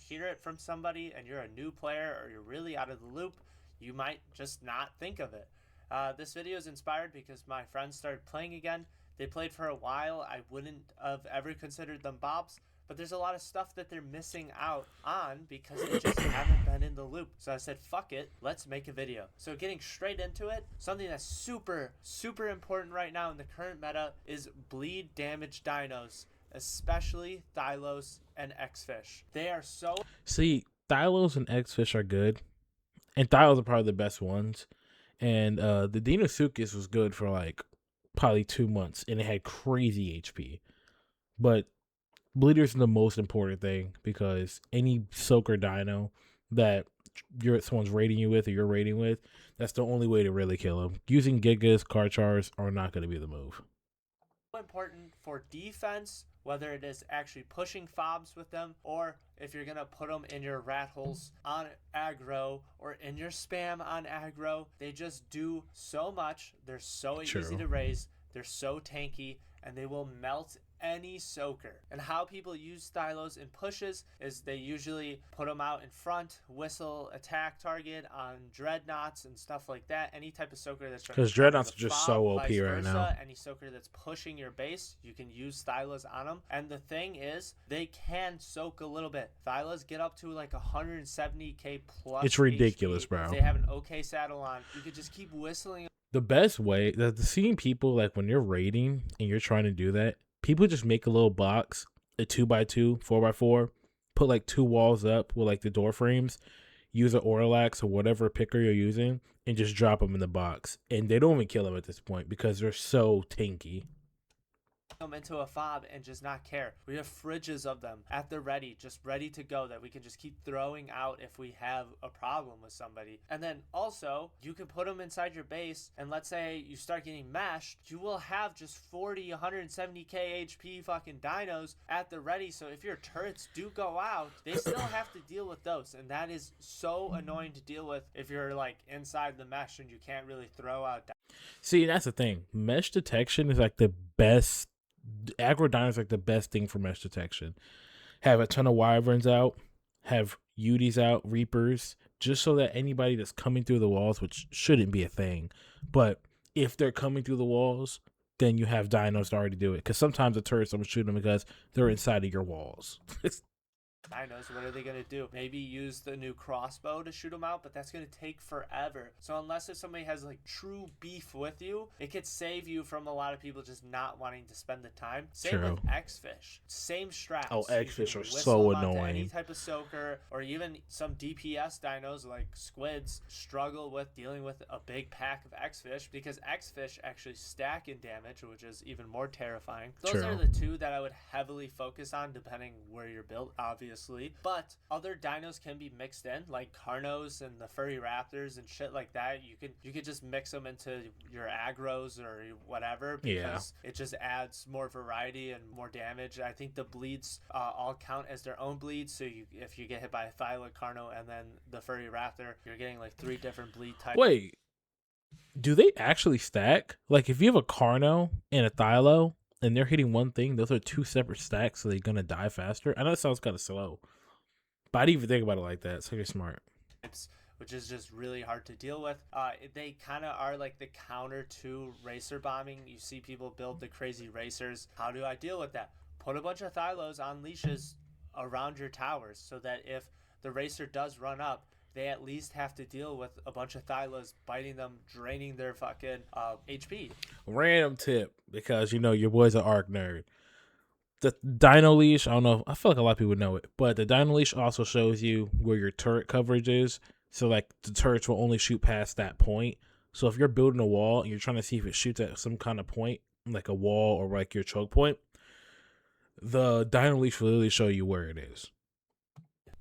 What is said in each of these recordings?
hear it from somebody and you're a new player or you're really out of the loop, you might just not think of it. This video is inspired because my friends started playing again. They played for a while. I wouldn't have ever considered them Bobs, but there's a lot of stuff that they're missing out on because they just haven't been in the loop. So I said, fuck it, let's make a video. So getting straight into it, something that's super, super important right now in the current meta is bleed damage dinos, especially Thylos and Xfish. They are so... See, Thylos and Xfish are good, and Thylos are probably the best ones. And the Deinosuchus was good for like probably 2 months, and it had crazy HP. But Bleeder's the most important thing because any soaker dino that someone's raiding you with or you're raiding with, that's the only way to really kill him. Using Gigas, Karchars are not going to be the move. Important for defense, whether it is actually pushing fobs with them or if you're going to put them in your rat holes on aggro or in your spam on aggro. They just do so much. They're so easy to raise. They're so tanky, and they will melt any soaker. And how people use Thylos in pushes is they usually put them out in front, whistle, attack target on Dreadnoughts and stuff like that. Any type of soaker that's because Dreadnoughts are just so OP right now. Any soaker that's pushing your base, you can use Thylos on them. And the thing is, they can soak a little bit. Thylos get up to like 170k plus. It's ridiculous, HP. bro. If they have an okay saddle on, you could just keep whistling. The best way that seeing people like when you're raiding and you're trying to do that, people just make a little box, a 2x2, 4x4, put like 2 walls up with like the door frames, use an Orlax or whatever picker you're using, and just drop them in the box. And they don't even kill them at this point because they're so tanky. Them into a fob and just not care. We have fridges of them at the ready, just ready to go, that we can just keep throwing out if we have a problem with somebody. And then also you can put them inside your base, and let's say you start getting mashed, you will have just 40 170k HP fucking dinos at the ready. So if your turrets do go out, they still have to deal with those, and that is so annoying to deal with if you're like inside the mesh and you can't really throw out. See, that's the thing. Mesh detection is like the best. Aggro Dino is like the best thing for mesh detection. Have a ton of Wyverns out, have Utis out, Reapers, just so that anybody that's coming through the walls, which shouldn't be a thing, but if they're coming through the walls, then you have dinos to already do it. Because sometimes the turrets don't shoot them because they're inside of your walls. Dinos, what are they going to do? Maybe use the new crossbow to shoot them out, but that's going to take forever. So unless if somebody has like true beef with you, it could save you from a lot of people just not wanting to spend the time. Same with Xfish. Same strats. Oh, Xfish are so annoying. Any type of soaker, or even some DPS dinos like squids struggle with dealing with a big pack of Xfish because Xfish actually stack in damage, which is even more terrifying. Those are the two that I would heavily focus on depending where you're built, obviously. But other dinos can be mixed in, like Carnos and the furry raptors and shit like that. You could just mix them into your aggros or whatever because it just adds more variety and more damage. I think the bleeds all count as their own bleeds. So if you get hit by a Thyla, Carno, and then the furry raptor, you're getting like 3 different bleed types. Wait, do they actually stack? Like if you have a Carno and a Thylo, and they're hitting one thing, those are 2 separate stacks, so they're going to die faster. I know it sounds kind of slow, but I didn't even think about it like that. So you're smart. Which is just really hard to deal with. They kind of are like the counter to racer bombing. You see people build the crazy racers. How do I deal with that? Put a bunch of Thylos on leashes around your towers so that if the racer does run up, they at least have to deal with a bunch of Thylos biting them, draining their fucking HP. Random tip, because you know your boy's an ARC nerd. The Dino Leash, I don't know, I feel like a lot of people know it, but the Dino Leash also shows you where your turret coverage is. So like the turrets will only shoot past that point. So if you're building a wall and you're trying to see if it shoots at some kind of point, like a wall or like your choke point, the Dino Leash will literally show you where it is.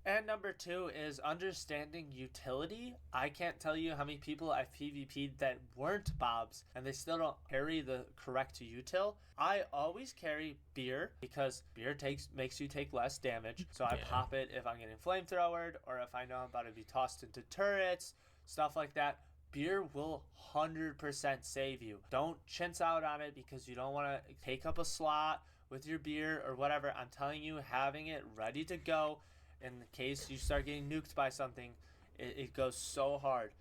And number 2 is understanding utility. I can't tell you how many people I've PvP'd that weren't Bobs and they still don't carry the correct util. I always carry beer because beer makes you take less damage. So I pop it if I'm getting flamethrowered or if I know I'm about to be tossed into turrets, stuff like that. Beer will 100% save you. Don't chintz out on it because you don't want to take up a slot with your beer or whatever. I'm telling you, having it ready to go in case you start getting nuked by something, it goes so hard.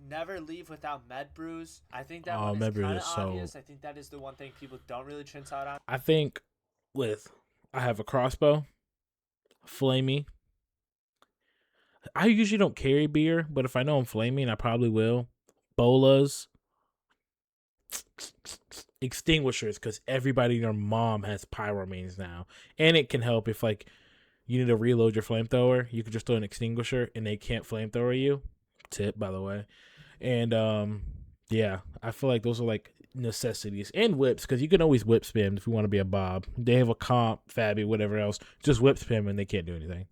Never leave without med brews. I think that one is med brew kind is of obvious. I think that is the one thing people don't really chintz out on. I think I have a crossbow, flamey. I usually don't carry beer, but if I know I'm flaming, I probably will. Bolas, extinguishers, because everybody and their mom has pyro mains now, and it can help if like you need to reload your flamethrower. You can just throw an extinguisher, and they can't flamethrower you. Tip, by the way. And yeah, I feel like those are like necessities. And whips, because you can always whip spam if you want to be a Bob. They have a comp, Fabby, whatever else. Just whip spam and they can't do anything.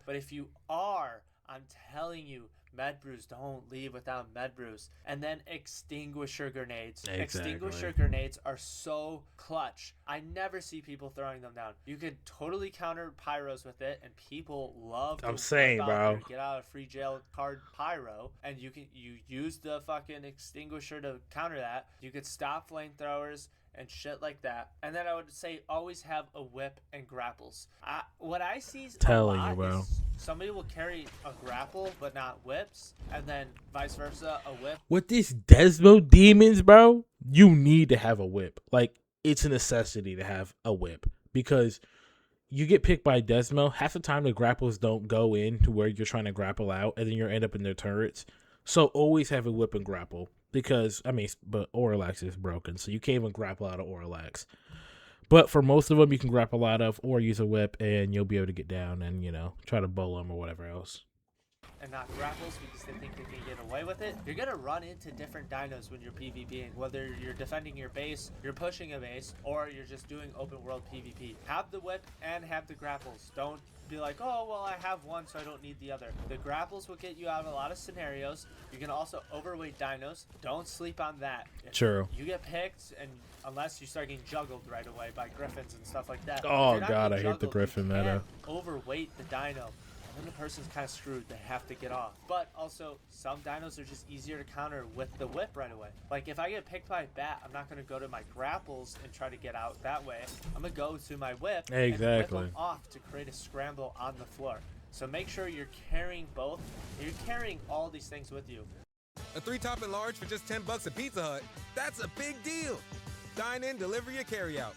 But if you are, I'm telling you, med brews, don't leave without med brews. And then extinguisher grenades. Exactly. Extinguisher grenades are so clutch. I never see people throwing them down. You could totally counter pyros with it, and people love to I'm saying, bro, get out of free jail card pyro, and you use the fucking extinguisher to counter that. You could stop flamethrowers and shit like that. And then I would say always have a whip and grapples. What I see telling you, bro, is somebody will carry a grapple but not whips, and then vice versa, a whip. With these Desmo demons, bro, you need to have a whip. Like, it's a necessity to have a whip, because you get picked by Desmo, half the time the grapples don't go in to where you're trying to grapple out, and then you end up in their turrets. So always have a whip and grapple. Because, I mean, but Aurillax is broken, so you can't even grapple out of Aurillax. But for most of them, you can grapple out of or use a whip, and you'll be able to get down and, try to bowl them or whatever else. And not grapples because they think they can get away with it. You're going to run into different dinos when you're PvPing. Whether you're defending your base, you're pushing a base, or you're just doing open world PvP. Have the whip and have the grapples. Don't be like, oh, well, I have one, so I don't need the other. The grapples will get you out of a lot of scenarios. You can also overweight dinos. Don't sleep on that. True. You get picked, and unless you start getting juggled right away by griffins and stuff like that. Oh, God, I hate the griffin meta. Overweight the dino. Then the person's kind of screwed. They have to get off. But also, some dinos are just easier to counter with the whip right away. Like, if I get picked by a bat, I'm not going to go to my grapples and try to get out that way. I'm going to go to my whip and whip them off to create a scramble on the floor. So make sure you're carrying both. You're carrying all these things with you. A 3-top and large for just $10 at Pizza Hut. That's a big deal. Dine in, delivery, or carry out.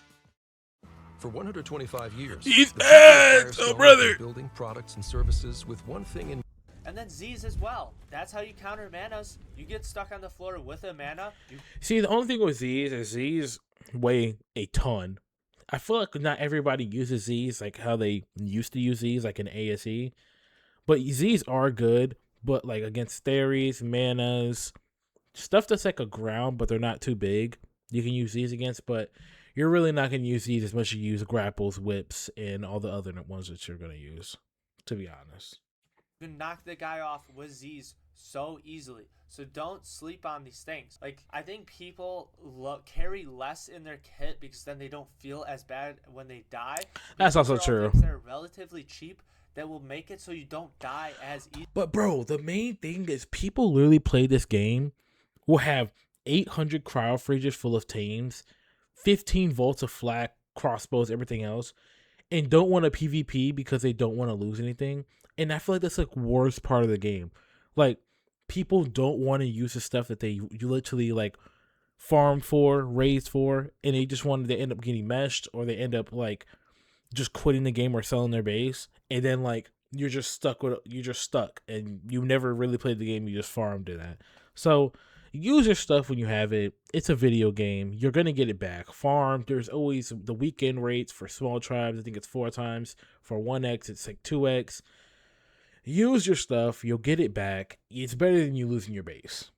For 125 years, he's brother, building products and services with one thing in. And then Z's as well. That's how you counter manas. You get stuck on the floor with a mana. See, the only thing with Z's is Z's weigh a ton. I feel like not everybody uses Z's like how they used to use Z's, like in ASE. But Z's are good, but like against Theres, manas, stuff that's like a ground, but they're not too big, you can use Z's against, but you're really not going to use these as much as you use grapples, whips, and all the other ones that you're going to use, to be honest. You can knock the guy off with Z's so easily. So don't sleep on these things. Like, I think people carry less in their kit because then they don't feel as bad when they die. That's also true. They're relatively cheap that will make it so you don't die as easy. But, bro, the main thing is people literally play this game will have 800 cryophages full of teams, 15 volts of flak, crossbows, everything else, and don't want to PvP because they don't want to lose anything. And I feel like that's like worst part of the game. Like, people don't want to use the stuff that you literally like farm for, raise for, and they just wanted to end up getting meshed, or they end up like just quitting the game or selling their base, and then like you're just stuck, and you never really played the game. You just farmed to that. So use your stuff when you have it. It's a video game. You're going to get it back. Farm. There's always the weekend rates for small tribes. I think it's 4 times. For 1x, it's like 2x. Use your stuff. You'll get it back. It's better than you losing your base.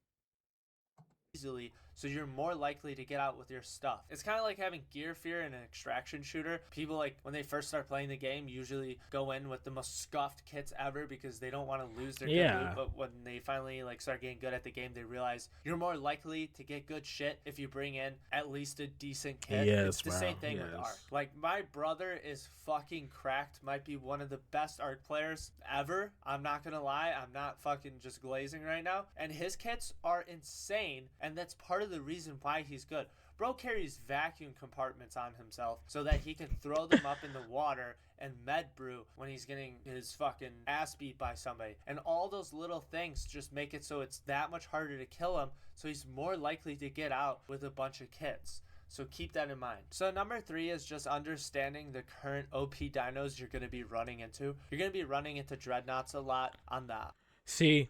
Easily. So you're more likely to get out with your stuff. It's kind of like having gear fear in an extraction shooter. People, like, when they first start playing the game, usually go in with the most scuffed kits ever because they don't want to lose their good loot. But when they finally like start getting good at the game, they realize you're more likely to get good shit if you bring in at least a decent kit. Yes, it's the same thing with Arc. Like, my brother is fucking cracked. Might be one of the best Arc players ever. I'm not gonna lie. I'm not fucking just glazing right now. And his kits are insane, and that's part of the reason why he's good. Bro carries vacuum compartments on himself so that he can throw them up in the water and med brew when he's getting his fucking ass beat by somebody. And all those little things just make it so it's that much harder to kill him, so he's more likely to get out with a bunch of kits. So keep that in mind. So number 3 is just understanding the current OP dinos you're going to be running into. You're going to be running into dreadnoughts a lot on the... See,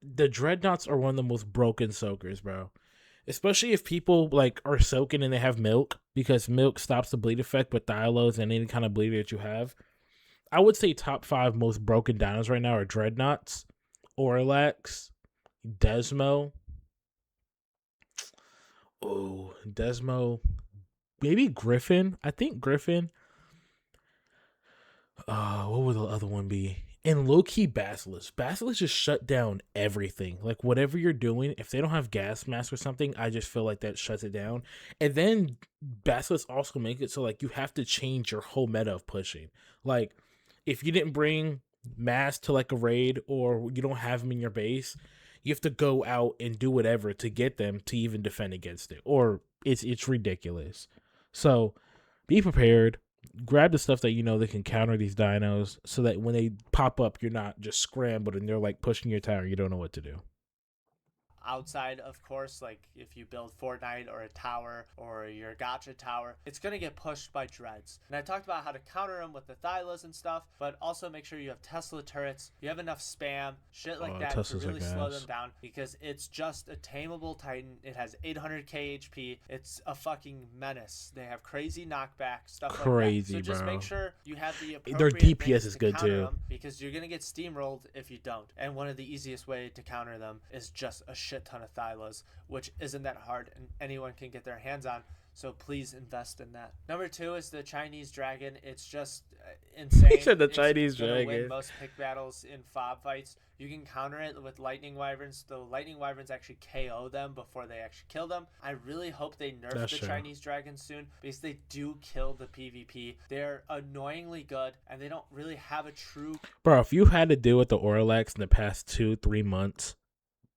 the dreadnoughts are one of the most broken soakers, bro. Especially if people like are soaking and they have milk, because milk stops the bleed effect with Thylos and any kind of bleeder that you have. I would say top 5 most broken dinos right now are dreadnoughts, Orlax, Desmo. Oh, Desmo. Maybe Griffin. I think Griffin. What would the other one be? And low-key Basilisk. Basilisk just shut down everything. Like, whatever you're doing, if they don't have gas mask or something, I just feel like that shuts it down. And then Basilisk also make it so, like, you have to change your whole meta of pushing. Like, if you didn't bring mask to, like, a raid, or you don't have them in your base, you have to go out and do whatever to get them to even defend against it. Or it's ridiculous. So, be prepared. Grab the stuff that you know that can counter these dinos, so that when they pop up, you're not just scrambled and they're like pushing your tower. You don't know what to do. Outside, of course, like if you build Fortnite or a tower or your gacha tower, it's going to get pushed by dreads. And I talked about how to counter them with the Thylas and stuff, but also make sure you have Tesla turrets, you have enough spam, shit like that Teslas to really are slow gas. them down, because it's just a tameable Titan. It has 800k HP. It's a fucking menace. They have crazy knockback, stuff like that. Crazy, So just bro. make sure you have the Their appropriate DPS things is to good counter too. them, because you're going to get steamrolled if you don't. And one of the easiest way to counter them is just a shit ton of Thylas, which isn't that hard and anyone can get their hands on. So please invest in that. Number 2 is the Chinese Dragon. It's just insane. He said the It's Chinese gonna Dragon. win most pick battles in fob fights. You can counter it with Lightning Wyverns. The Lightning Wyverns actually KO them before they actually kill them. I really hope they nerf That's the true. Chinese Dragons soon, because they do kill the PvP. They're annoyingly good, and they don't really have a true... Bro, if you had to deal with the Orlax in the past 2-3 months,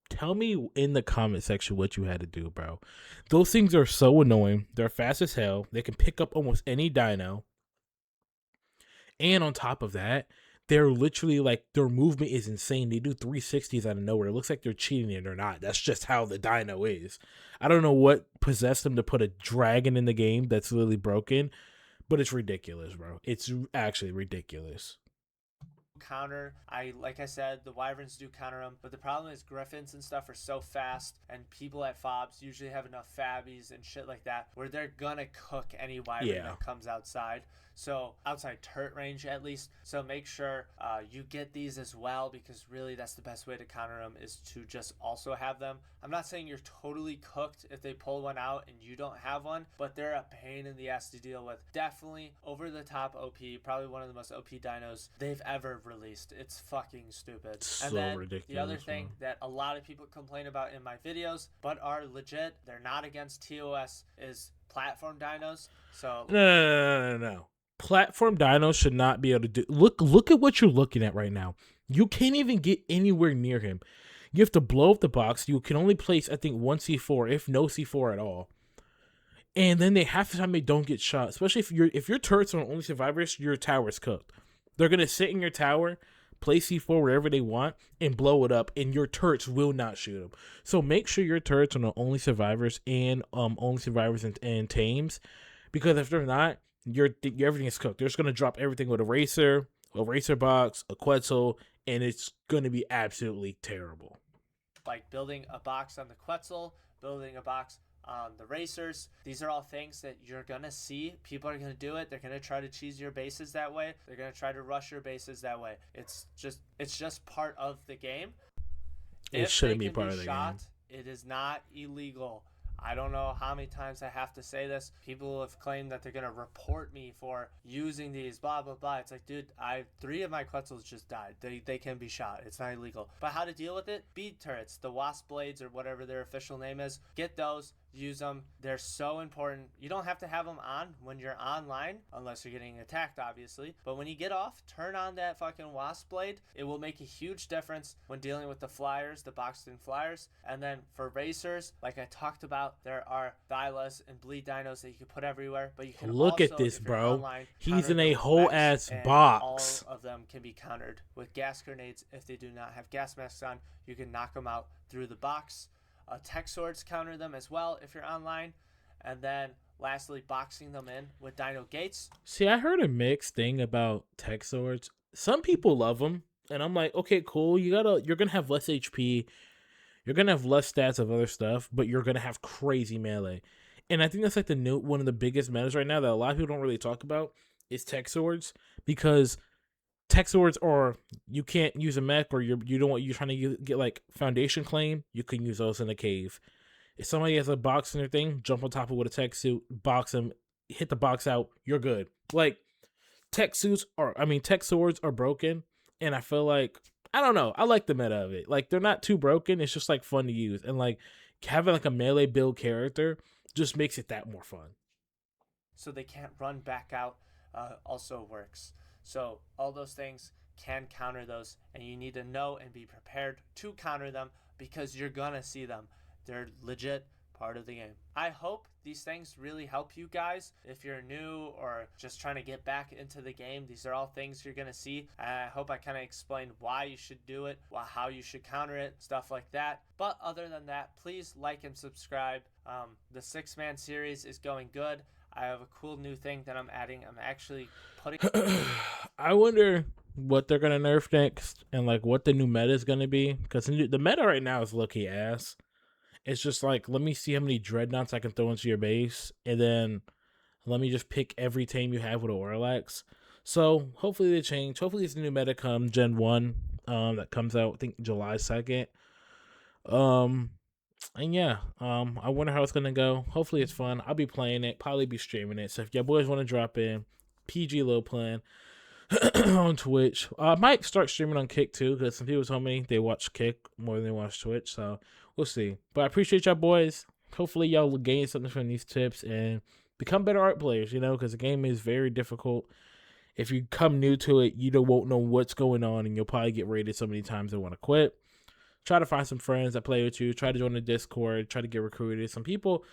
tell me in the comment section what you had to do, bro. Those things are so annoying. They're fast as hell. They can pick up almost any dino. And on top of that, they're literally like, their movement is insane. They do 360s out of nowhere. It looks like they're cheating and they're not. That's just how the dino is. I don't know what possessed them to put a dragon in the game that's literally broken, but it's ridiculous, bro. It's actually ridiculous. Counter. Like I said, the Wyverns do counter them, but the problem is Griffins and stuff are so fast, and people at fobs usually have enough fabbies and shit like that where they're gonna cook any Wyvern that comes outside. So outside turret range at least. So make sure you get these as well, because really that's the best way to counter them, is to just also have them. I'm not saying you're totally cooked if they pull one out and you don't have one, but they're a pain in the ass to deal with. Definitely over the top OP, probably one of the most OP dinos they've ever released. It's fucking stupid. It's and so then ridiculous, the other thing man. that a lot of people complain about in my videos, but are legit, they're not against TOS, is platform dinos. So No. Platform dinos should not be able to do. Look at what you're looking at right now. You can't even get anywhere near him. You have to blow up the box. You can only place, I think, 1 C4, if no C4 at all. And then half the time they don't get shot. Especially if your turrets are only survivors, your tower's cooked. They're gonna sit in your tower, place C4 wherever they want, and blow it up, and your turrets will not shoot them. So make sure your turrets are the only survivors and and tames, because if they're not, everything is cooked. They're just gonna drop everything with a racer box, a Quetzal, and it's gonna be absolutely terrible. like building a box on the Quetzal, building a box on the racers. These are all things that you're gonna see. People are gonna do it. They're gonna try to cheese your bases that way. They're gonna try to rush your bases that way. It's just part of the game. It shouldn't be part of the game. It is not illegal. I don't know how many times I have to say this. People have claimed that they're gonna report me for using these, blah blah blah. It's like, dude, 3 of my Quetzals just died. They can be shot. It's not illegal. But how to deal with it? Bead turrets, the Wasp blades or whatever their official name is. Get those. use them. They're so important. You don't have to have them on when you're online, unless you're getting attacked, obviously. But when you get off, turn on that fucking Wasp Blade. It will make a huge difference when dealing with the flyers, the boxed in flyers. And then for racers, like I talked about, there are Thylas and Bleed Dinos that you can put everywhere. But you can Look also, at this, if you're bro. online, He's counter in a those whole mechs, ass and box. All of them can be countered with gas grenades. If they do not have gas masks on, you can knock them out through the box. Tech swords counter them as well if you're online. And then lastly, boxing them in with Dino Gates. See, I heard a mixed thing about tech swords. Some people love them, and I'm like, okay, cool. You're gonna have less HP, you're gonna have less stats of other stuff, but you're gonna have crazy melee. And I think that's like one of the biggest metas right now that a lot of people don't really talk about is tech swords, because tech swords are, you can't use a mech, or you're trying to get like foundation claim, you can use those in a cave. If somebody has a box in their thing, jump on top of it with a tech suit, box them, hit the box out, you're good. Like, tech swords are broken, and I feel like, I don't know, I like the meta of it. Like, they're not too broken, it's just like fun to use, and like having like a melee build character just makes it that more fun. So they can't run back out also works. So all those things can counter those, and you need to know and be prepared to counter them, because you're gonna see them. They're legit part of the game. I hope these things really help you guys. If you're new or just trying to get back into the game, these are all things you're gonna see. I hope I kind of explained why you should do it, how you should counter it, stuff like that. But other than that, please like and subscribe. The 6-man series is going good. I have a cool new thing that I'm adding. I'm actually putting... I wonder what they're going to nerf next, and like what the new meta is going to be, because the meta right now is low-key ass. It's just like, let me see how many dreadnoughts I can throw into your base, and then let me just pick every team you have with an Orlax. So hopefully they change. Hopefully it's a new meta come Gen 1 that comes out, I think, July 2nd. And yeah, I wonder how it's gonna go. Hopefully it's fun. I'll be playing it, probably be streaming it. So if y'all boys want to drop in, PG Low Plan on Twitch. I might start streaming on Kick too, because some people told me they watch Kick more than they watch Twitch. So we'll see. But I appreciate y'all boys. Hopefully y'all will gain something from these tips and become better art players, because the game is very difficult. If you come new to it, you won't know what's going on, and you'll probably get raided so many times and want to quit. Try to find some friends that play with you. Try to join the Discord. Try to get recruited. Some people,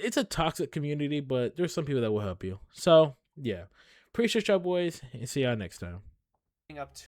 it's a toxic community, but there's some people that will help you. So, yeah. Appreciate y'all boys, and see y'all next time. Up